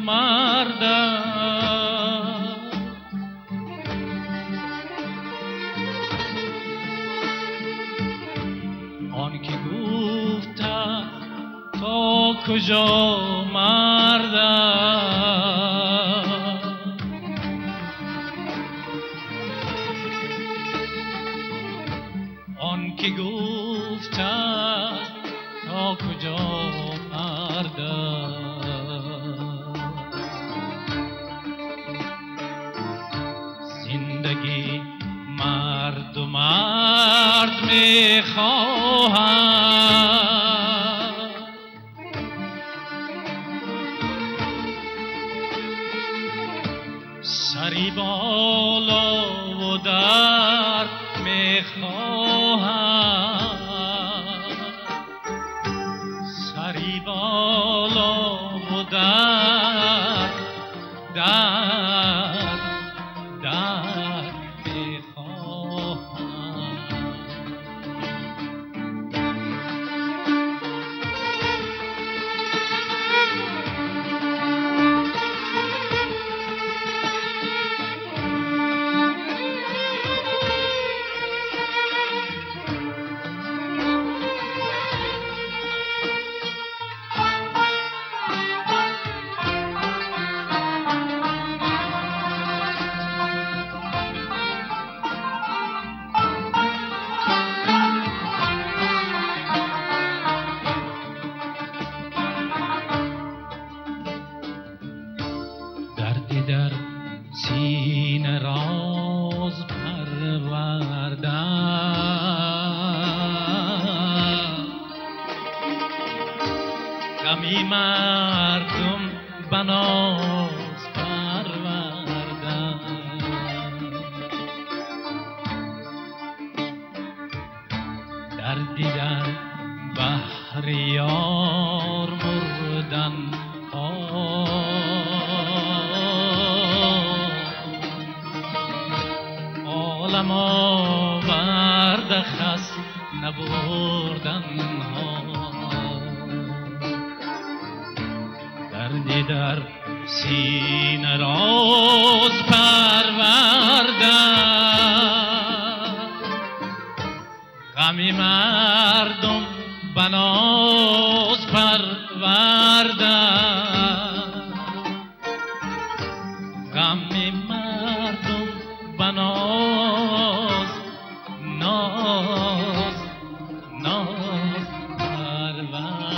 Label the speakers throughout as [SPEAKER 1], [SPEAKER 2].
[SPEAKER 1] مردم، آن که گفت تا کجا مردم، آن که گفت تا کجا مردم. زندگی مرد و مرد میخواهد، سری بالا و درد میخواهد، سری بالا و درد میخواهد. در سینه راز پروردم، غمی مردم بناز پروردم. دردی در بحر یار مردن عالم آورد خس نبردن ها. دردی در سینه راز پروردم، غمی مردم بناز پروردم، غمی مردم بناز ناز پروردم.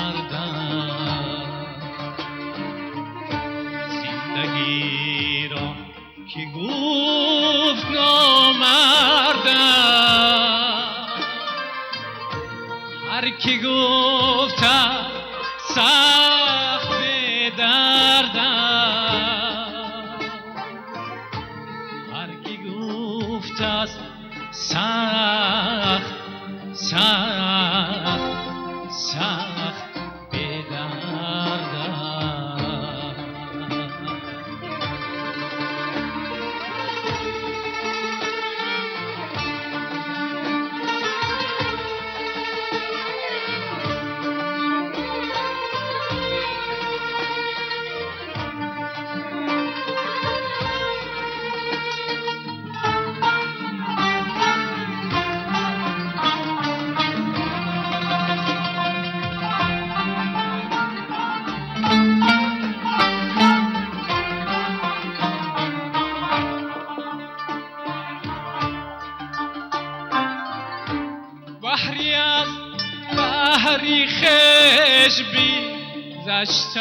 [SPEAKER 1] زندگی را که گفت نامردم، هر که گفت سخت به دردم، هر که گفت است سخت به دردم. بحری از بحری خش گذشتن،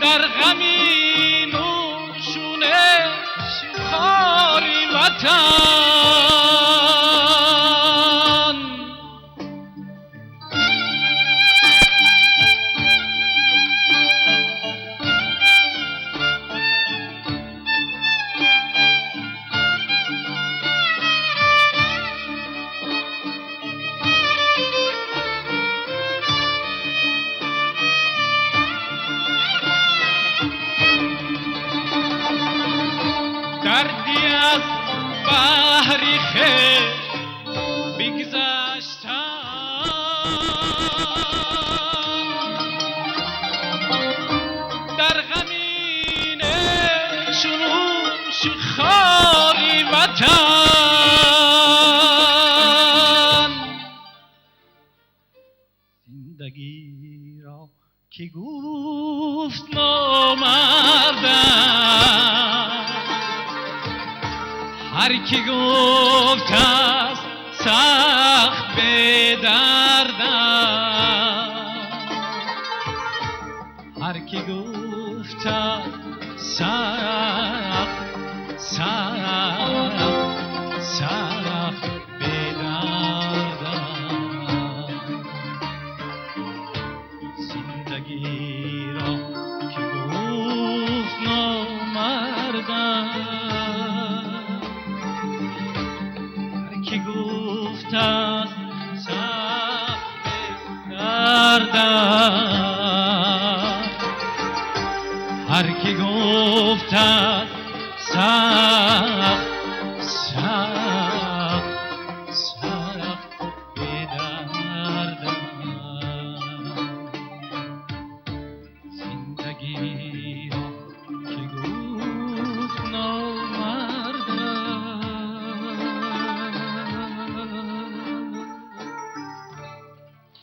[SPEAKER 1] در غمی نوشونه خاری وطن. دردی از بحری خشم بگذشتم، در غمین چنوش خاری وطن زندگی را که گفت نامردم هر که گفت است سخت به دردم هر که گفت است سخت به دردم زندگی را که گفت نامردم هر که گفت است سخت به دردم هر که گفت است سخت